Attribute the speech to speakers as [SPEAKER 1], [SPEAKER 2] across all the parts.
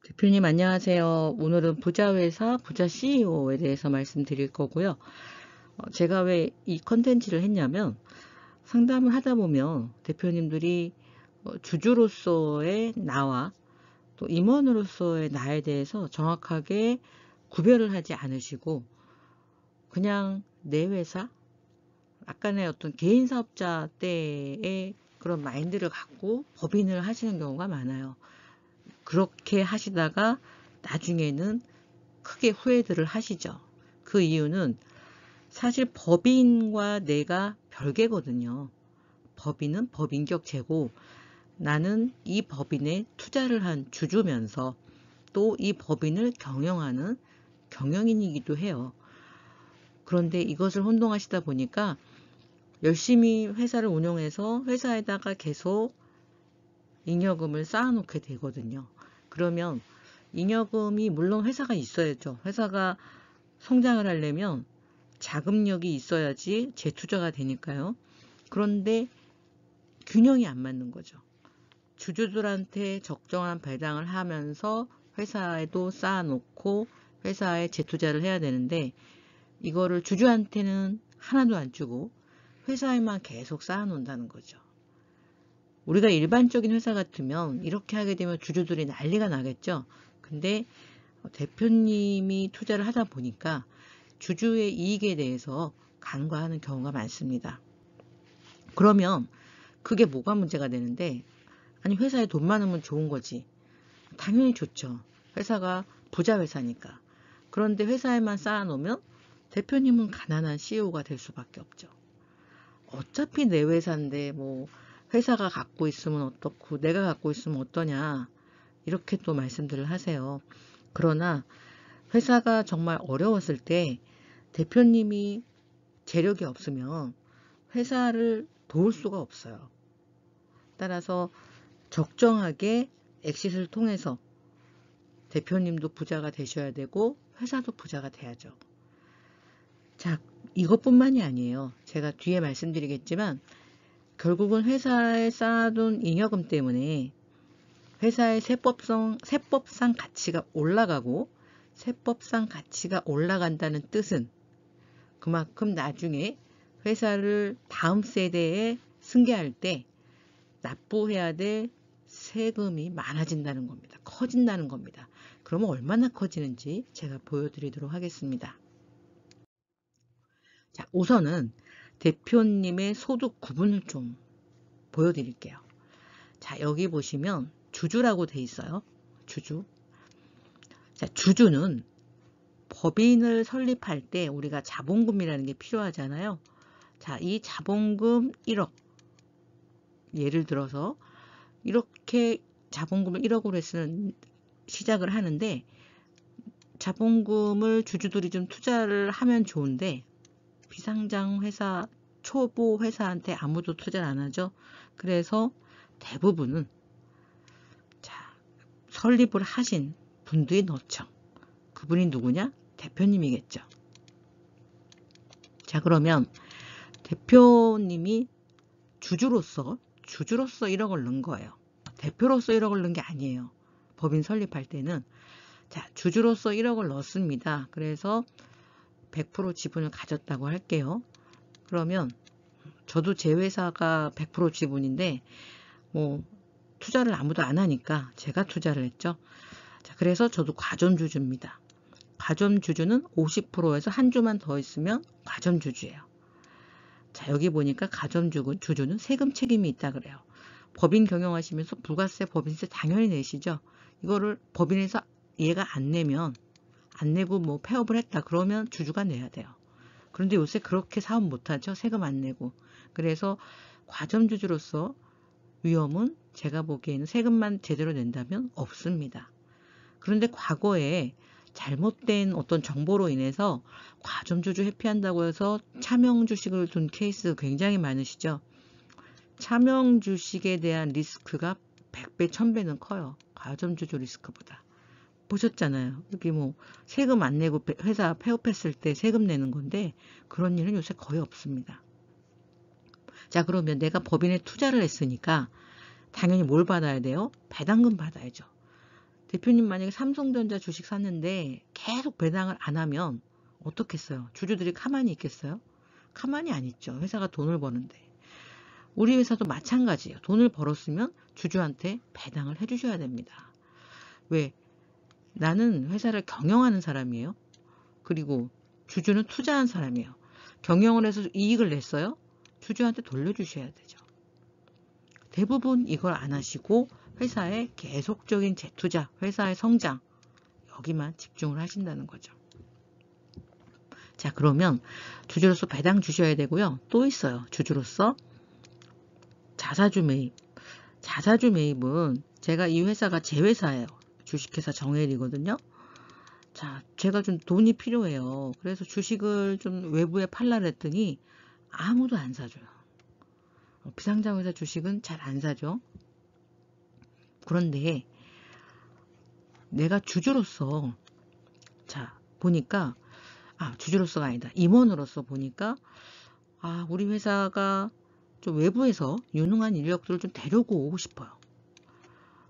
[SPEAKER 1] 대표님 안녕하세요. 오늘은 부자회사, 부자 CEO에 대해서 말씀드릴 거고요. 제가 왜 이 컨텐츠를 했냐면 상담을 하다 보면 대표님들이 주주로서의 나와 또 임원으로서의 나에 대해서 정확하게 구별을 하지 않으시고 그냥 내 회사, 약간의 어떤 개인 사업자 때의 그런 마인드를 갖고 법인을 하시는 경우가 많아요. 그렇게 하시다가 나중에는 크게 후회들을 하시죠. 그 이유는 사실 법인과 내가 별개거든요. 법인은 법인격체고 나는 이 법인에 투자를 한 주주면서 또 이 법인을 경영하는 경영인이기도 해요. 그런데 이것을 혼동하시다 보니까 열심히 회사를 운영해서 회사에다가 계속 잉여금을 쌓아놓게 되거든요. 그러면 잉여금이 물론 회사가 있어야죠. 회사가 성장을 하려면 자금력이 있어야지 재투자가 되니까요. 그런데 균형이 안 맞는 거죠. 주주들한테 적정한 배당을 하면서 회사에도 쌓아놓고 회사에 재투자를 해야 되는데 이거를 주주한테는 하나도 안 주고 회사에만 계속 쌓아놓는다는 거죠. 우리가 일반적인 회사 같으면 이렇게 하게 되면 주주들이 난리가 나겠죠. 근데 대표님이 투자를 하다 보니까 주주의 이익에 대해서 간과하는 경우가 많습니다. 그러면 그게 뭐가 문제가 되는데, 아니 회사에 돈 많으면 좋은 거지. 당연히 좋죠. 회사가 부자 회사니까. 그런데 회사에만 쌓아놓으면 대표님은 가난한 CEO가 될 수밖에 없죠. 어차피 내 회사인데 뭐 회사가 갖고 있으면 어떻고 내가 갖고 있으면 어떠냐 이렇게 또 말씀들을 하세요. 그러나 회사가 정말 어려웠을 때 대표님이 재력이 없으면 회사를 도울 수가 없어요. 따라서 적정하게 엑싯을 통해서 대표님도 부자가 되셔야 되고 회사도 부자가 돼야죠. 자, 이것뿐만이 아니에요. 제가 뒤에 말씀드리겠지만 결국은 회사에 쌓아둔 잉여금 때문에 회사의 세법상 가치가 올라가고 세법상 가치가 올라간다는 뜻은 그만큼 나중에 회사를 다음 세대에 승계할 때 납부해야 될 세금이 많아진다는 겁니다. 커진다는 겁니다. 그러면 얼마나 커지는지 제가 보여드리도록 하겠습니다. 자, 우선은 대표님의 소득 구분을 좀 보여드릴게요. 자, 여기 보시면 주주라고 돼 있어요. 주주. 자, 주주는 법인을 설립할 때 우리가 자본금이라는 게 필요하잖아요. 자, 이 자본금 1억. 예를 들어서 이렇게 자본금을 1억으로 시작을 하는데 자본금을 주주들이 좀 투자를 하면 좋은데 비상장 회사, 초보 회사한테 아무도 투자를 안 하죠. 그래서 대부분은 자, 설립을 하신 분들이 넣죠. 그분이 누구냐? 대표님이겠죠. 자, 그러면 대표님이 주주로서 1억을 넣은 거예요. 대표로서 1억을 넣은 게 아니에요. 법인 설립할 때는. 자, 주주로서 1억을 넣습니다. 그래서 100% 지분을 가졌다고 할게요. 그러면 저도 제 회사가 100% 지분인데 뭐 투자를 아무도 안 하니까 제가 투자를 했죠. 자, 그래서 저도 과점주주입니다. 과점주주는 50%에서 한 주만 더 있으면 과점주주예요. 자, 여기 보니까 가점주주는 세금 책임이 있다 그래요. 법인 경영하시면서 부가세, 법인세 당연히 내시죠. 이거를 법인에서 얘가 안 내면 안 내고 뭐 폐업을 했다 그러면 주주가 내야 돼요. 그런데 요새 그렇게 사업 못하죠. 세금 안 내고. 그래서 과점주주로서 위험은 제가 보기에는 세금만 제대로 낸다면 없습니다. 그런데 과거에 잘못된 어떤 정보로 인해서 과점주주 회피한다고 해서 차명주식을 둔 케이스 굉장히 많으시죠. 차명주식에 대한 리스크가 100배, 1000배는 커요. 과점주주 리스크보다. 보셨잖아요. 여기 뭐 세금 안 내고 회사 폐업했을 때 세금 내는 건데 그런 일은 요새 거의 없습니다. 자, 그러면 내가 법인에 투자를 했으니까 당연히 뭘 받아야 돼요? 배당금 받아야죠. 대표님 만약에 삼성전자 주식 샀는데 계속 배당을 안 하면 어떻겠어요? 주주들이 가만히 있겠어요? 가만히 안 있죠. 회사가 돈을 버는데. 우리 회사도 마찬가지예요. 돈을 벌었으면 주주한테 배당을 해주셔야 됩니다. 왜? 나는 회사를 경영하는 사람이에요. 그리고 주주는 투자한 사람이에요. 경영을 해서 이익을 냈어요? 주주한테 돌려주셔야 되죠. 대부분 이걸 안 하시고 회사의 계속적인 재투자, 회사의 성장 여기만 집중을 하신다는 거죠. 자, 그러면 주주로서 배당 주셔야 되고요. 또 있어요. 주주로서 자사주 매입. 자사주 매입은 제가 이 회사가 제 회사예요. 주식회사 정혜리거든요. 자, 제가 좀 돈이 필요해요. 그래서 주식을 좀 외부에 팔라 그랬더니 아무도 안 사줘요. 비상장 회사 주식은 잘 안 사죠. 그런데 내가 주주로서 자 보니까 주주로서가 아니다. 임원으로서 보니까 우리 회사가 좀 외부에서 유능한 인력들을 좀 데리고 오고 싶어요.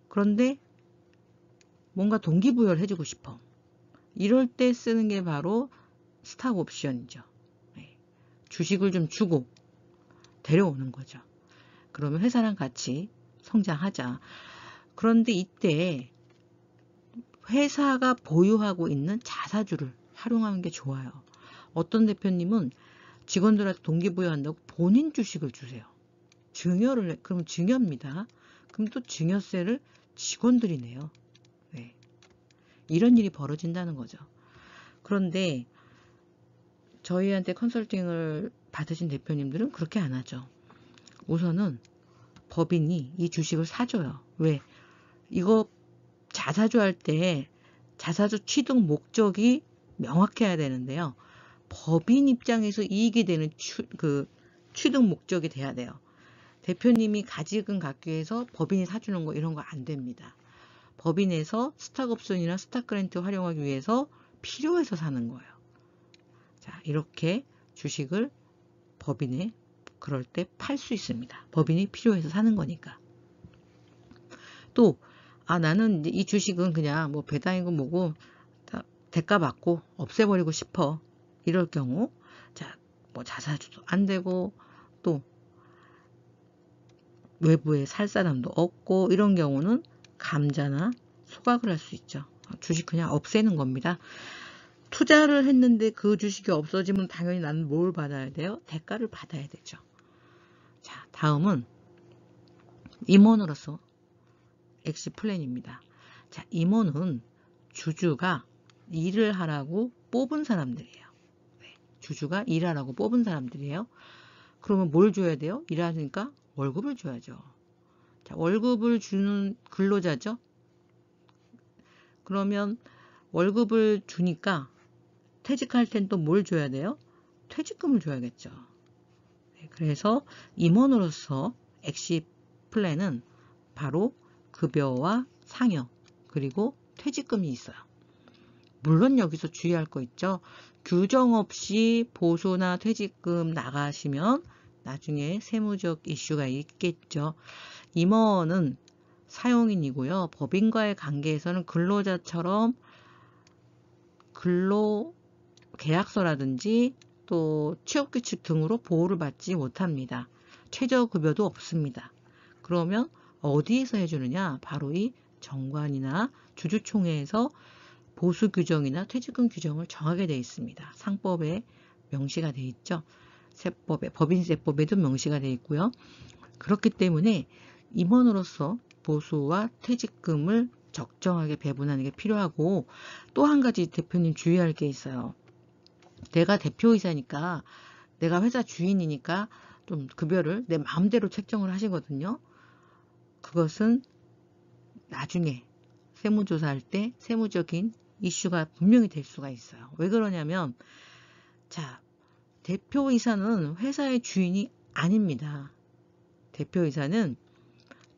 [SPEAKER 1] 그런데 뭔가 동기부여를 해주고 싶어. 이럴 때 쓰는 게 바로 스탁 옵션이죠. 주식을 좀 주고 데려오는 거죠. 그러면 회사랑 같이 성장하자. 그런데 이때 회사가 보유하고 있는 자사주를 활용하는 게 좋아요. 어떤 대표님은 직원들한테 동기부여한다고 본인 주식을 주세요. 증여를 해. 그럼 증여입니다. 그럼 또 증여세를 직원들이 내요. 네. 이런 일이 벌어진다는 거죠. 그런데 저희한테 컨설팅을 받으신 대표님들은 그렇게 안 하죠. 우선은 법인이 이 주식을 사줘요. 왜? 이거 자사주 할 때 자사주 취득 목적이 명확해야 되는데요. 법인 입장에서 이익이 되는 취득 목적이 돼야 돼요. 대표님이 가지금 갖기 위해서 법인이 사주는 거 이런 거 안 됩니다. 법인에서 스탁옵션이나 스탁그랜트 활용하기 위해서 필요해서 사는 거예요. 자, 이렇게 주식을 법인에 그럴 때 팔 수 있습니다. 법인이 필요해서 사는 거니까. 또 나는 이 주식은 그냥 뭐 배당이고 뭐고 대가 받고 없애버리고 싶어. 이럴 경우 자, 뭐 자사주도 안 되고 또 외부에 살 사람도 없고 이런 경우는 감자나 소각을 할 수 있죠. 주식 그냥 없애는 겁니다. 투자를 했는데 그 주식이 없어지면 당연히 나는 뭘 받아야 돼요? 대가를 받아야 되죠. 자, 다음은 임원으로서 엑시 플랜입니다. 자, 임원은 주주가 일을 하라고 뽑은 사람들이에요. 네, 주주가 일하라고 뽑은 사람들이에요. 그러면 뭘 줘야 돼요? 일하니까 월급을 줘야죠. 자, 월급을 주는 근로자죠. 그러면 월급을 주니까 퇴직할 땐 또 뭘 줘야 돼요? 퇴직금을 줘야겠죠. 네, 그래서 임원으로서 엑시 플랜은 바로 급여와 상여 그리고 퇴직금이 있어요. 물론 여기서 주의할 거 있죠. 규정 없이 보수나 퇴직금 나가시면 나중에 세무적 이슈가 있겠죠. 임원은 사용인이고요. 법인과의 관계에서는 근로자처럼 근로계약서라든지 또 취업규칙 등으로 보호를 받지 못합니다. 최저급여도 없습니다. 그러면 어디에서 해주느냐? 바로 이 정관이나 주주총회에서 보수규정이나 퇴직금 규정을 정하게 되어 있습니다. 상법에 명시가 되어 있죠. 세법에, 법인세법에도 명시가 되어 있고요. 그렇기 때문에 임원으로서 보수와 퇴직금을 적정하게 배분하는 게 필요하고 또 한 가지 대표님 주의할 게 있어요. 내가 대표이사니까 내가 회사 주인이니까 좀 급여를 내 마음대로 책정을 하시거든요. 그것은 나중에 세무조사할 때 세무적인 이슈가 분명히 될 수가 있어요. 왜 그러냐면 자, 대표이사는 회사의 주인이 아닙니다. 대표이사는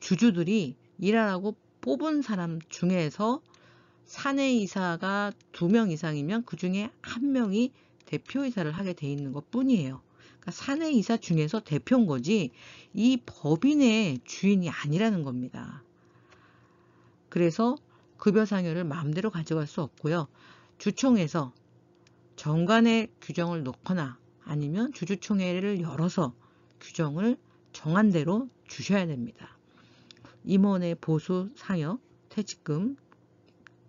[SPEAKER 1] 주주들이 일하라고 뽑은 사람 중에서 사내이사가 2명 이상이면 그 중에 1명이 대표이사를 하게 돼 있는 것 뿐이에요. 그러니까 사내이사 중에서 대표인 거지 이 법인의 주인이 아니라는 겁니다. 그래서 급여 상여를 마음대로 가져갈 수 없고요. 주총에서 정관에 규정을 놓거나 아니면 주주총회를 열어서 규정을 정한 대로 주셔야 됩니다. 임원의 보수, 상여, 퇴직금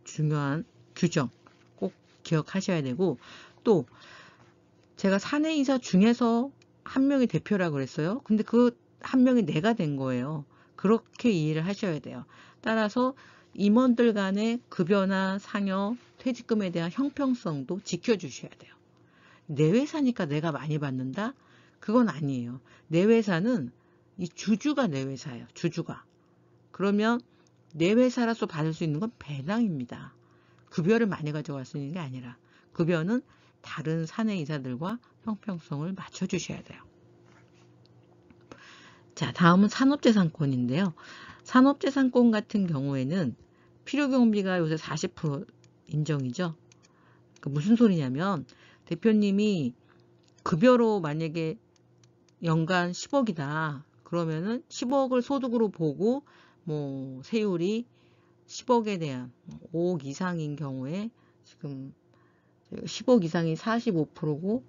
[SPEAKER 1] 중요한 규정 꼭 기억하셔야 되고, 또 제가 사내이사 중에서 한 명이 대표라고 그랬어요. 근데 그 한 명이 내가 된 거예요. 그렇게 이해를 하셔야 돼요. 따라서 임원들 간의 급여나 상여, 퇴직금에 대한 형평성도 지켜주셔야 돼요. 내 회사니까 내가 많이 받는다? 그건 아니에요. 내 회사는 이 주주가 내 회사예요. 주주가. 그러면 내 회사라서 받을 수 있는 건 배당입니다. 급여를 많이 가져갈 수 있는 게 아니라 급여는 다른 사내이사들과 형평성을 맞춰주셔야 돼요. 자, 다음은 산업재산권인데요. 산업재산권 같은 경우에는 필요경비가 요새 40% 인정이죠. 그러니까 무슨 소리냐면 대표님이 급여로 만약에 연간 10억이다. 그러면은 10억을 소득으로 보고 뭐 세율이 10억에 대한 5억 이상인 경우에 지금 10억 이상이 45%고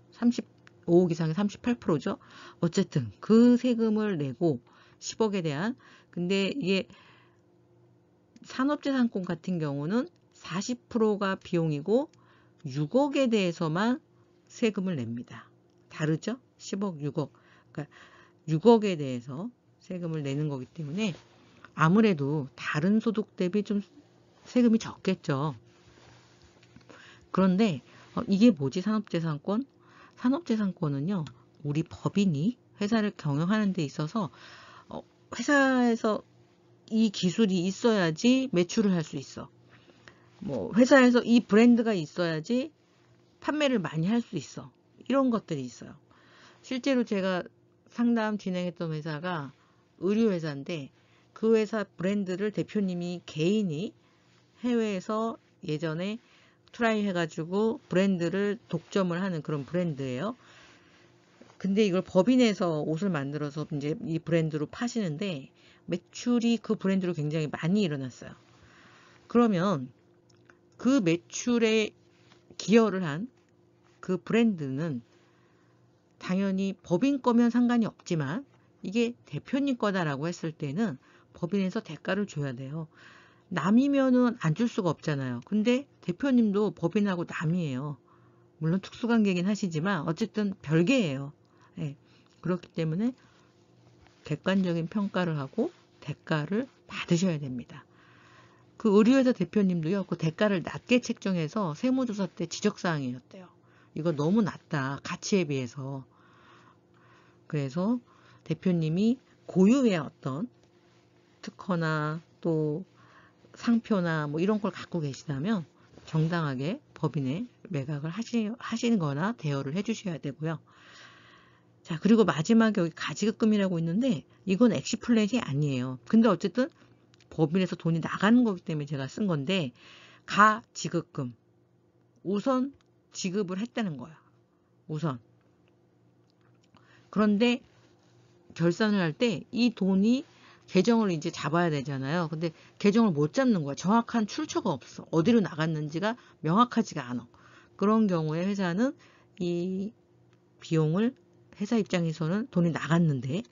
[SPEAKER 1] 5억 이상이 38%죠. 어쨌든 그 세금을 내고 10억에 대한, 근데 이게 산업재산권 같은 경우는 40%가 비용이고 6억에 대해서만 세금을 냅니다. 다르죠? 10억, 6억. 그러니까 6억에 대해서 세금을 내는 거기 때문에 아무래도 다른 소득 대비 좀 세금이 적겠죠. 그런데 이게 뭐지? 산업재산권? 산업재산권은요, 우리 법인이 회사를 경영하는 데 있어서 회사에서 이 기술이 있어야지 매출을 할 수 있어. 뭐 회사에서 이 브랜드가 있어야지 판매를 많이 할 수 있어. 이런 것들이 있어요. 실제로 제가 상담 진행했던 회사가 의류회사인데 그 회사 브랜드를 대표님이 개인이 해외에서 예전에 트라이 해가지고 브랜드를 독점을 하는 그런 브랜드예요. 근데 이걸 법인에서 옷을 만들어서 이제 이 브랜드로 파시는데 매출이 그 브랜드로 굉장히 많이 일어났어요. 그러면 그 매출에 기여를 한 그 브랜드는 당연히 법인 거면 상관이 없지만 이게 대표님 거다라고 했을 때는 법인에서 대가를 줘야 돼요. 남이면은 안 줄 수가 없잖아요. 근데 대표님도 법인하고 남이에요. 물론 특수관계긴 하시지만 어쨌든 별개예요. 네. 그렇기 때문에 객관적인 평가를 하고 대가를 받으셔야 됩니다. 그 의류회사 대표님도요, 그 대가를 낮게 책정해서 세무조사 때 지적사항이었대요. 이거 너무 낮다, 가치에 비해서. 그래서 대표님이 고유의 어떤 특허나 또 상표나 뭐 이런 걸 갖고 계시다면 정당하게 법인에 매각을 하시는 거나 대여를 해주셔야 되고요. 자, 그리고 마지막에 여기 가지급금이라고 있는데 이건 엑시플랫이 아니에요. 근데 어쨌든 법인에서 돈이 나가는 거기 때문에 제가 쓴 건데, 가지급금 우선 지급을 했다는 거야. 우선. 그런데 결산을 할 때 이 돈이 계정을 이제 잡아야 되잖아요. 근데 계정을 못 잡는 거야. 정확한 출처가 없어. 어디로 나갔는지가 명확하지가 않아. 그런 경우에 회사는 이 비용을, 회사 입장에서는 돈이 나갔는데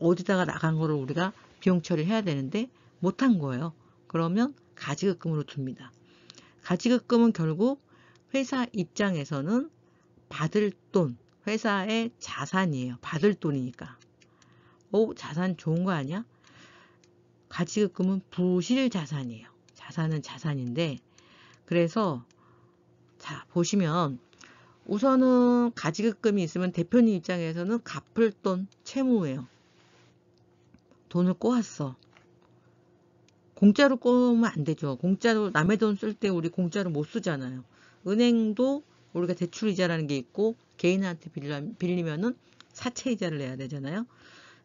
[SPEAKER 1] 어디다가 나간 거를 우리가 비용 처리해야 되는데 못한 거예요. 그러면 가지급금으로 둡니다. 가지급금은 결국 회사 입장에서는 받을 돈, 회사의 자산이에요. 받을 돈이니까. 자산 좋은 거 아니야? 가지급금은 부실 자산이에요. 자산은 자산인데, 그래서 자 보시면 우선은 가지급금이 있으면 대표님 입장에서는 갚을 돈 채무예요. 돈을 꼬았어. 공짜로 꼬으면 안 되죠. 공짜로 남의 돈 쓸 때 우리 공짜로 못 쓰잖아요. 은행도 우리가 대출이자라는 게 있고 개인한테 빌리면은 사채이자를 내야 되잖아요.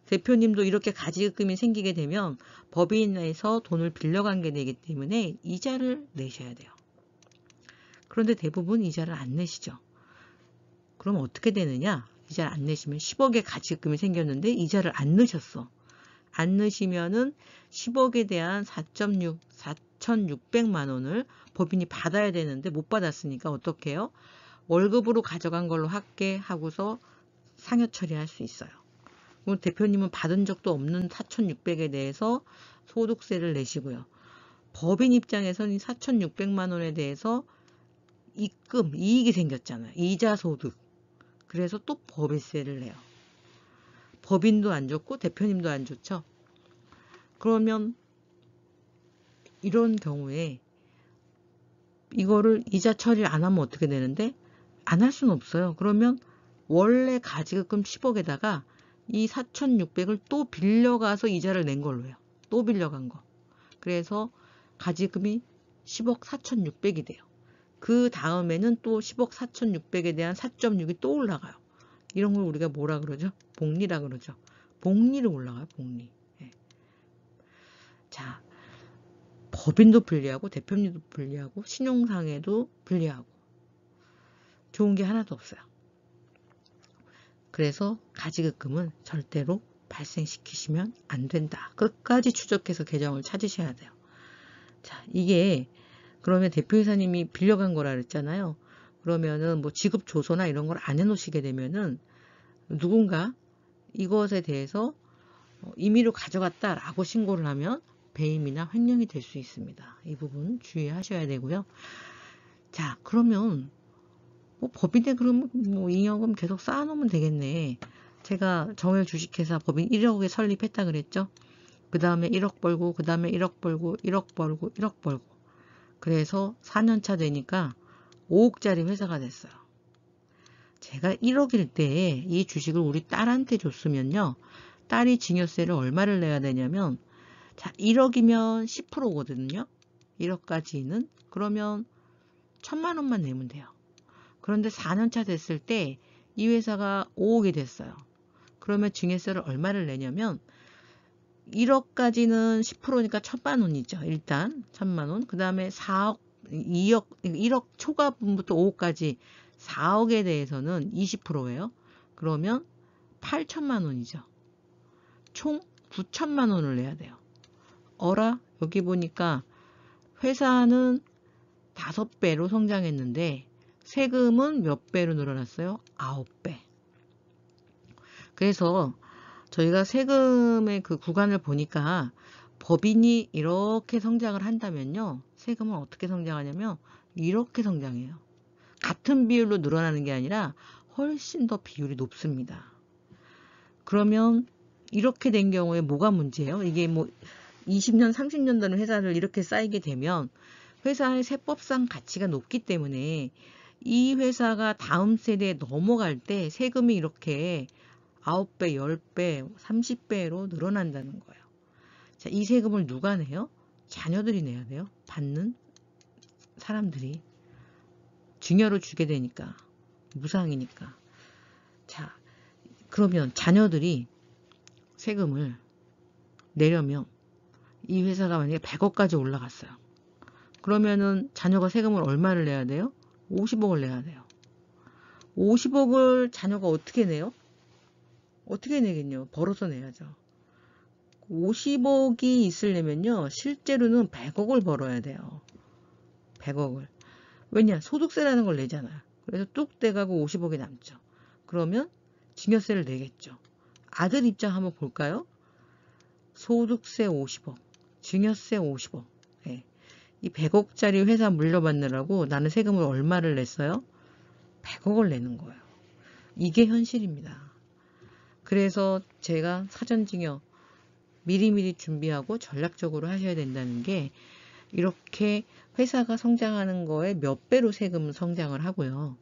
[SPEAKER 1] 대표님도 이렇게 가지급금이 생기게 되면 법인에서 돈을 빌려간 게 되기 때문에 이자를 내셔야 돼요. 그런데 대부분 이자를 안 내시죠. 그럼 어떻게 되느냐? 이자를 안 내시면 10억의 가지급금이 생겼는데 이자를 안 내셨어. 안 넣으시면은 10억에 대한 4,600만 원을 법인이 받아야 되는데 못 받았으니까 어떻게 해요? 월급으로 가져간 걸로 할게 하고서 상여 처리할 수 있어요. 그럼 대표님은 받은 적도 없는 4,600에 대해서 소득세를 내시고요. 법인 입장에서는 4,600만 원에 대해서 이익이 생겼잖아요. 이자 소득. 그래서 또 법인세를 내요. 법인도 안 좋고 대표님도 안 좋죠. 그러면 이런 경우에 이거를 이자 처리를 안 하면 어떻게 되는데 안 할 수는 없어요. 그러면 원래 가지급금 10억에다가 이 4,600을 또 빌려가서 이자를 낸 걸로 해요. 또 빌려간 거. 그래서 가지금이 10억 4,600이 돼요. 그 다음에는 또 10억 4,600에 대한 4.6이 또 올라가요. 이런 걸 우리가 뭐라 그러죠? 복리라 그러죠. 복리로 올라가요. 복리. 예. 자, 법인도 불리하고 대표님도 불리하고 신용상에도 불리하고 좋은 게 하나도 없어요. 그래서 가지급금은 절대로 발생시키시면 안 된다. 끝까지 추적해서 계정을 찾으셔야 돼요. 자, 이게 그러면 대표이사님이 빌려간 거라 그랬잖아요. 그러면은 뭐 지급 조서나 이런 걸 안 해놓으시게 되면은 누군가 이것에 대해서 임의로 가져갔다라고 신고를 하면 배임이나 횡령이 될 수 있습니다. 이 부분 주의하셔야 되고요. 자, 그러면 뭐 법인에 그러면 뭐 잉여금 계속 쌓아놓으면 되겠네. 제가 정일 주식회사 법인 1억에 설립했다 그랬죠. 그 다음에 1억 벌고 그 다음에 1억 벌고 1억 벌고 1억 벌고 그래서 4년차 되니까 5억짜리 회사가 됐어요. 제가 1억일 때 이 주식을 우리 딸한테 줬으면요. 딸이 증여세를 얼마를 내야 되냐면 자 1억이면 10%거든요. 1억까지는 그러면 1,000만 원만 내면 돼요. 그런데 4년차 됐을 때 이 회사가 5억이 됐어요. 그러면 증여세를 얼마를 내냐면 1억까지는 10%니까 1,000만 원이죠. 일단 1,000만 원. 그 다음에 4억, 2억, 1억 초과분부터 5억까지 4억에 대해서는 20%예요. 그러면 8,000만 원이죠. 총 9,000만 원을 내야 돼요. 어라? 여기 보니까 회사는 5배로 성장했는데 세금은 몇 배로 늘어났어요? 9배. 그래서 저희가 세금의 그 구간을 보니까 법인이 이렇게 성장을 한다면요. 세금은 어떻게 성장하냐면 이렇게 성장해요. 같은 비율로 늘어나는 게 아니라 훨씬 더 비율이 높습니다. 그러면 이렇게 된 경우에 뭐가 문제예요? 이게 뭐 20년, 30년 되는 회사를 이렇게 쌓이게 되면 회사의 세법상 가치가 높기 때문에 이 회사가 다음 세대에 넘어갈 때 세금이 이렇게 9배, 10배, 30배로 늘어난다는 거예요. 자, 이 세금을 누가 내요? 자녀들이 내야 돼요. 받는 사람들이. 증여로 주게 되니까. 무상이니까. 자, 그러면 자녀들이 세금을 내려면 이 회사가 만약에 100억까지 올라갔어요. 그러면은 자녀가 세금을 얼마를 내야 돼요? 50억을 내야 돼요. 50억을 자녀가 어떻게 내요? 어떻게 내겠냐? 벌어서 내야죠. 50억이 있으려면요. 실제로는 100억을 벌어야 돼요. 100억을. 왜냐? 소득세라는 걸 내잖아요. 그래서 뚝 떼가고 50억이 남죠. 그러면 증여세를 내겠죠. 아들 입장 한번 볼까요? 소득세 50억, 증여세 50억. 네. 이 100억짜리 회사 물려받느라고 나는 세금을 얼마를 냈어요? 100억을 내는 거예요. 이게 현실입니다. 그래서 제가 사전증여 미리미리 준비하고 전략적으로 하셔야 된다는 게 이렇게 회사가 성장하는 거에 몇 배로 세금은 성장을 하고요.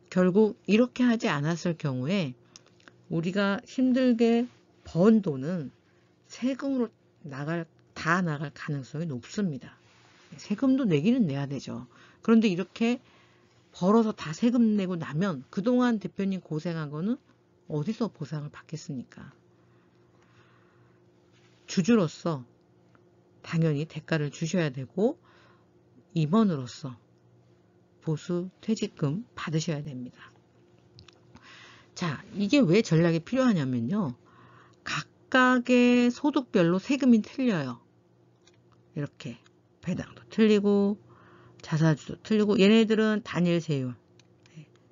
[SPEAKER 1] 결국 이렇게 하지 않았을 경우에 우리가 힘들게 번 돈은 세금으로 다 나갈 가능성이 높습니다. 세금도 내기는 내야 되죠. 그런데 이렇게 벌어서 다 세금 내고 나면 그동안 대표님 고생한 거는 어디서 보상을 받겠습니까? 주주로서 당연히 대가를 주셔야 되고 임원으로서 보수 퇴직금 받으셔야 됩니다. 자, 이게 왜 전략이 필요하냐면요. 각 각각의 소득별로 세금이 틀려요. 이렇게 배당도 틀리고 자사주도 틀리고 얘네들은 단일세율,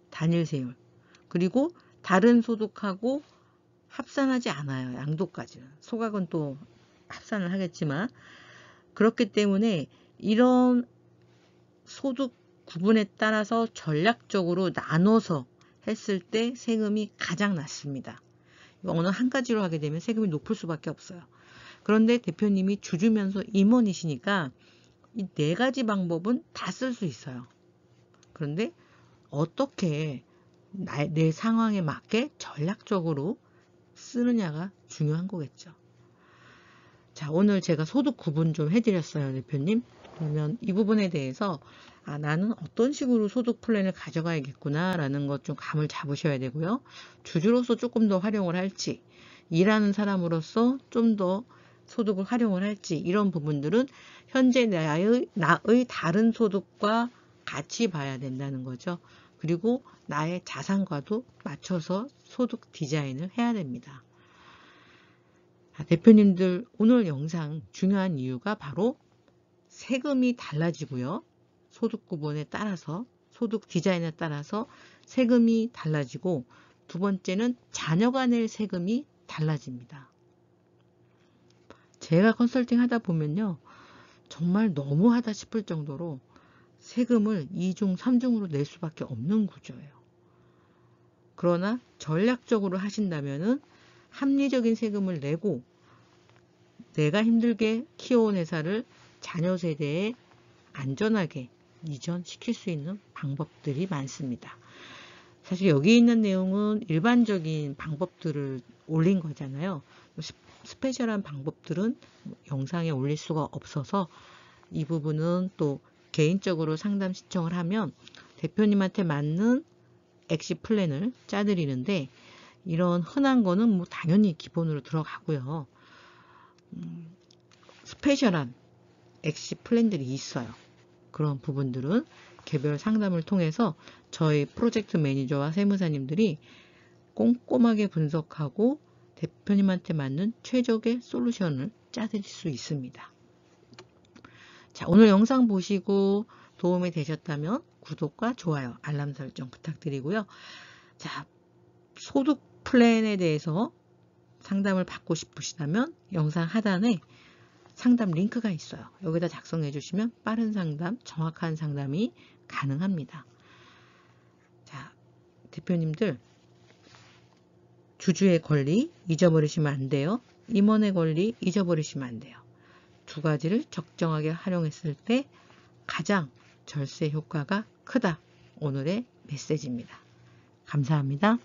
[SPEAKER 1] 단일세율. 그리고 다른 소득하고 합산하지 않아요. 양도까지는. 소각은 또 합산을 하겠지만 그렇기 때문에 이런 소득 구분에 따라서 전략적으로 나눠서 했을 때 세금이 가장 낮습니다. 어느 한 가지로 하게 되면 세금이 높을 수밖에 없어요. 그런데 대표님이 주주면서 임원이시니까 이 네 가지 방법은 다 쓸 수 있어요. 그런데 어떻게 내 상황에 맞게 전략적으로 쓰느냐가 중요한 거겠죠. 자, 오늘 제가 소득 구분 좀 해드렸어요, 대표님. 그러면 이 부분에 대해서 나는 어떤 식으로 소득 플랜을 가져가야겠구나 라는 것 좀 감을 잡으셔야 되고요. 주주로서 조금 더 활용을 할지, 일하는 사람으로서 좀 더 소득을 활용을 할지, 이런 부분들은 현재 나의 다른 소득과 같이 봐야 된다는 거죠. 그리고 나의 자산과도 맞춰서 소득 디자인을 해야 됩니다. 대표님들, 오늘 영상 중요한 이유가 바로 세금이 달라지고요. 소득 구분에 따라서, 소득 디자인에 따라서 세금이 달라지고, 두 번째는 자녀가 낼 세금이 달라집니다. 제가 컨설팅 하다 보면요, 정말 너무하다 싶을 정도로 세금을 2중, 3중으로 낼 수밖에 없는 구조예요. 그러나 전략적으로 하신다면은 합리적인 세금을 내고 내가 힘들게 키워온 회사를 자녀 세대에 안전하게 이전시킬 수 있는 방법들이 많습니다. 사실 여기 있는 내용은 일반적인 방법들을 올린 거잖아요. 스페셜한 방법들은 영상에 올릴 수가 없어서 이 부분은 또 개인적으로 상담 신청을 하면 대표님한테 맞는 엑시 플랜을 짜드리는데, 이런 흔한 거는 뭐 당연히 기본으로 들어가고요. 스페셜한 엑시 플랜들이 있어요. 그런 부분들은 개별 상담을 통해서 저희 프로젝트 매니저와 세무사님들이 꼼꼼하게 분석하고 대표님한테 맞는 최적의 솔루션을 짜드릴 수 있습니다. 자, 오늘 영상 보시고 도움이 되셨다면 구독과 좋아요, 알람 설정 부탁드리고요. 자, 소득 플랜에 대해서 상담을 받고 싶으시다면 영상 하단에 상담 링크가 있어요. 여기다 작성해 주시면 빠른 상담, 정확한 상담이 가능합니다. 자, 대표님들, 주주의 권리 잊어버리시면 안 돼요. 임원의 권리 잊어버리시면 안 돼요. 두 가지를 적정하게 활용했을 때 가장 절세 효과가 크다. 오늘의 메시지입니다. 감사합니다.